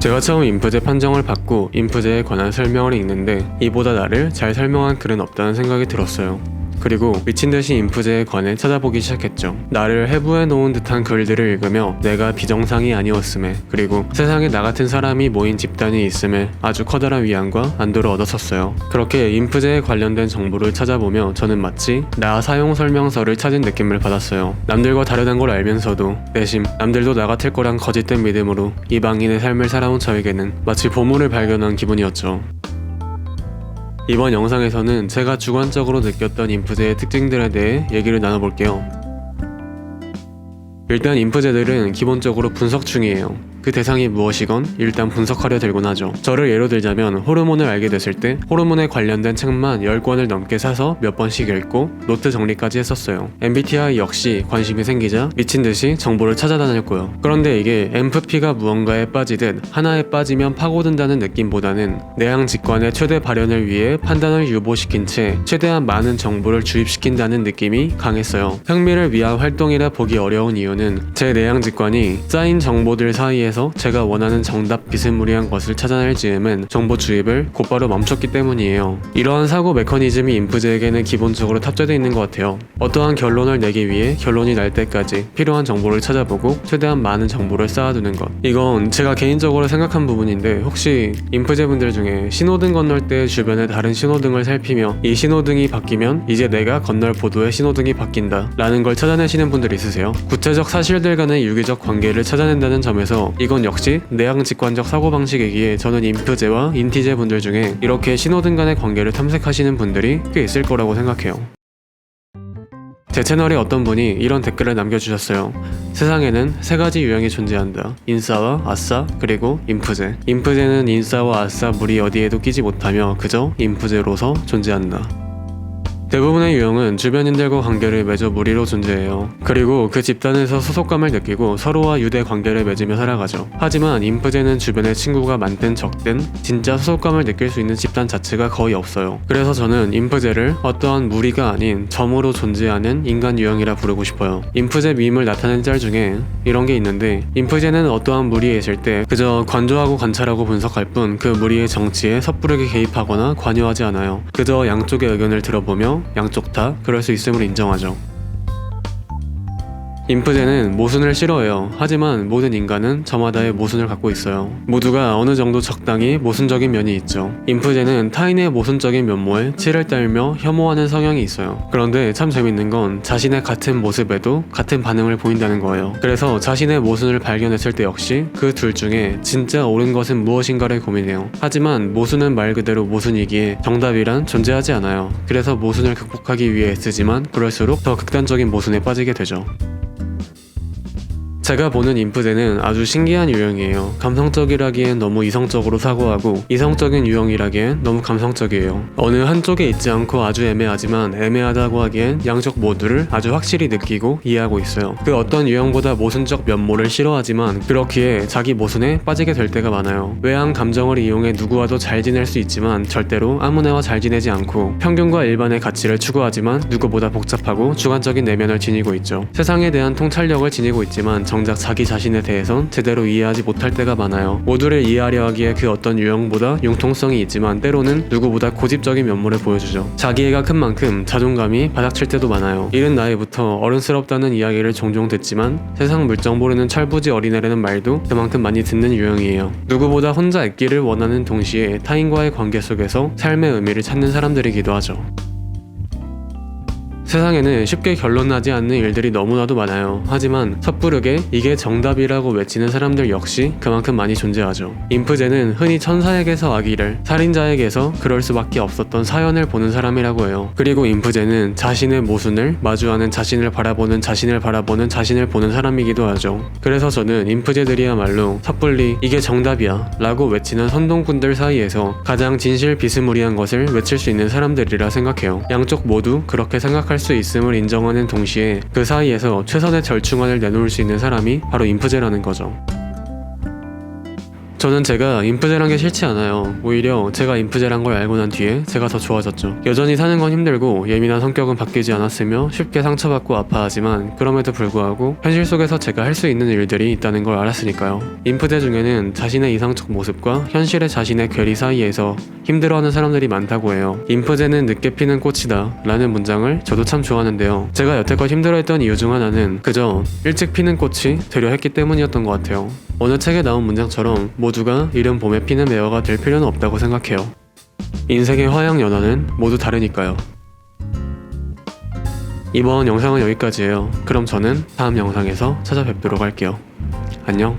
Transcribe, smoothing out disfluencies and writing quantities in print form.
제가 처음 인프제 판정을 받고 인프제에 관한 설명을 읽는데 이보다 나를 잘 설명한 글은 없다는 생각이 들었어요. 그리고 미친듯이 인프제에 관해 찾아보기 시작했죠. 나를 해부해 놓은 듯한 글들을 읽으며 내가 비정상이 아니었음에, 그리고 세상에 나 같은 사람이 모인 집단이 있음에 아주 커다란 위안과 안도를 얻었었어요. 그렇게 인프제에 관련된 정보를 찾아보며 저는 마치 나 사용 설명서를 찾은 느낌을 받았어요. 남들과 다르다는 걸 알면서도 내심 남들도 나 같을 거란 거짓된 믿음으로 이방인의 삶을 살아온 저에게는 마치 보물을 발견한 기분이었죠. 이번 영상에서는 제가 주관적으로 느꼈던 인프제의 특징들에 대해 얘기를 나눠볼게요. 일단 인프제들은 기본적으로 분석충이에요. 그 대상이 무엇이건 일단 분석하려 들곤 하죠. 저를 예로 들자면 호르몬을 알게 됐을 때 호르몬에 관련된 책만 10권을 넘게 사서 몇 번씩 읽고 노트 정리까지 했었어요. MBTI 역시 관심이 생기자 미친듯이 정보를 찾아다녔고요. 그런데 이게 MFP가 무언가에 빠지듯 하나에 빠지면 파고든다는 느낌보다는 내향직관의 최대 발현을 위해 판단을 유보시킨 채 최대한 많은 정보를 주입시킨다는 느낌이 강했어요. 흥미를 위한 활동이라 보기 어려운 이유는 제 내향직관이 쌓인 정보들 사이에 제가 원하는 정답 비스무리한 것을 찾아낼 즈음은 정보 주입을 곧바로 멈췄기 때문이에요. 이러한 사고 메커니즘이 인프제에게는 기본적으로 탑재되어 있는 것 같아요. 어떠한 결론을 내기 위해 결론이 날 때까지 필요한 정보를 찾아보고 최대한 많은 정보를 쌓아두는 것. 이건 제가 개인적으로 생각한 부분인데 혹시 인프제 분들 중에 신호등 건널 때 주변에 다른 신호등을 살피며 이 신호등이 바뀌면 이제 내가 건널 보도의 신호등이 바뀐다 라는 걸 찾아내시는 분들 있으세요? 구체적 사실들 간의 유기적 관계를 찾아낸다는 점에서 이건 역시 내향직관적 사고방식이기에 저는 인프제와 인티제 분들 중에 이렇게 신호등 간의 관계를 탐색하시는 분들이 꽤 있을 거라고 생각해요. 제 채널에 어떤 분이 이런 댓글을 남겨주셨어요. 세상에는 세 가지 유형이 존재한다. 인싸와 아싸, 그리고 인프제. 인프제는 인싸와 아싸 무리 어디에도 끼지 못하며 그저 인프제로서 존재한다. 대부분의 유형은 주변인들과 관계를 맺어 무리로 존재해요. 그리고 그 집단에서 소속감을 느끼고 서로와 유대 관계를 맺으며 살아가죠. 하지만 인프제는 주변에 친구가 많든 적든 진짜 소속감을 느낄 수 있는 집단 자체가 거의 없어요. 그래서 저는 인프제를 어떠한 무리가 아닌 점으로 존재하는 인간 유형이라 부르고 싶어요. 인프제 밈을 나타낸 짤 중에 이런 게 있는데, 인프제는 어떠한 무리에 있을 때 그저 관조하고 관찰하고 분석할 뿐 그 무리의 정치에 섣부르게 개입하거나 관여하지 않아요. 그저 양쪽의 의견을 들어보며 양쪽 다 그럴 수 있음을 인정하죠. 인프제는 모순을 싫어해요. 하지만 모든 인간은 저마다의 모순을 갖고 있어요. 모두가 어느 정도 적당히 모순적인 면이 있죠. 인프제는 타인의 모순적인 면모에 치를 떨며 혐오하는 성향이 있어요. 그런데 참 재밌는 건 자신의 같은 모습에도 같은 반응을 보인다는 거예요. 그래서 자신의 모순을 발견했을 때 역시 그 둘 중에 진짜 옳은 것은 무엇인가를 고민해요. 하지만 모순은 말 그대로 모순이기에 정답이란 존재하지 않아요. 그래서 모순을 극복하기 위해 애쓰지만 그럴수록 더 극단적인 모순에 빠지게 되죠. 제가 보는 인프제는 아주 신기한 유형이에요. 감성적이라기엔 너무 이성적으로 사고하고 이성적인 유형이라기엔 너무 감성적이에요. 어느 한쪽에 있지 않고 아주 애매하지만 애매하다고 하기엔 양쪽 모두를 아주 확실히 느끼고 이해하고 있어요. 그 어떤 유형보다 모순적 면모를 싫어하지만 그렇기에 자기 모순에 빠지게 될 때가 많아요. 외향 감정을 이용해 누구와도 잘 지낼 수 있지만 절대로 아무나와 잘 지내지 않고 평균과 일반의 가치를 추구하지만 누구보다 복잡하고 주관적인 내면을 지니고 있죠. 세상에 대한 통찰력을 지니고 있지만 정작 자기 자신에 대해선 제대로 이해하지 못할 때가 많아요. 모두를 이해하려 하기에 그 어떤 유형보다 융통성이 있지만 때로는 누구보다 고집적인 면모를 보여주죠. 자기애가 큰 만큼 자존감이 바닥칠 때도 많아요. 이른 나이부터 어른스럽다는 이야기를 종종 듣지만 세상 물정 모르는 철부지 어린애라는 말도 그만큼 많이 듣는 유형이에요. 누구보다 혼자 있기를 원하는 동시에 타인과의 관계 속에서 삶의 의미를 찾는 사람들이기도 하죠. 세상에는 쉽게 결론나지 않는 일들이 너무나도 많아요. 하지만 섣부르게 이게 정답이라고 외치는 사람들 역시 그만큼 많이 존재하죠. 인프제는 흔히 천사에게서 아기를, 살인자에게서 그럴 수밖에 없었던 사연을 보는 사람이라고 해요. 그리고 인프제는 자신의 모순을 마주하는 자신을 바라보는 자신을 보는 사람이기도 하죠. 그래서 저는 인프제들이야말로 섣불리 이게 정답이야 라고 외치는 선동꾼들 사이에서 가장 진실 비스무리한 것을 외칠 수 있는 사람들이라 생각해요. 양쪽 모두 그렇게 생각할 수 있음을 인정하는 동시에 그 사이에서 최선의 절충안을 내놓을 수 있는 사람이 바로 인프제라는 거죠. 저는 제가 인프제란 게 싫지 않아요. 오히려 제가 인프제란 걸 알고 난 뒤에 제가 더 좋아졌죠. 여전히 사는 건 힘들고 예민한 성격은 바뀌지 않았으며 쉽게 상처받고 아파하지만 그럼에도 불구하고 현실 속에서 제가 할 수 있는 일들이 있다는 걸 알았으니까요. 인프제 중에는 자신의 이상적 모습과 현실의 자신의 괴리 사이에서 힘들어하는 사람들이 많다고 해요. 인프제는 늦게 피는 꽃이다 라는 문장을 저도 참 좋아하는데요. 제가 여태껏 힘들어했던 이유 중 하나는 그저 일찍 피는 꽃이 되려 했기 때문이었던 것 같아요. 어느 책에 나온 문장처럼 모두가 이른 봄에 피는 매화가 될 필요는 없다고 생각해요. 인생의 화양 연화는 모두 다르니까요. 이번 영상은 여기까지예요. 그럼 저는 다음 영상에서 찾아뵙도록 할게요. 안녕.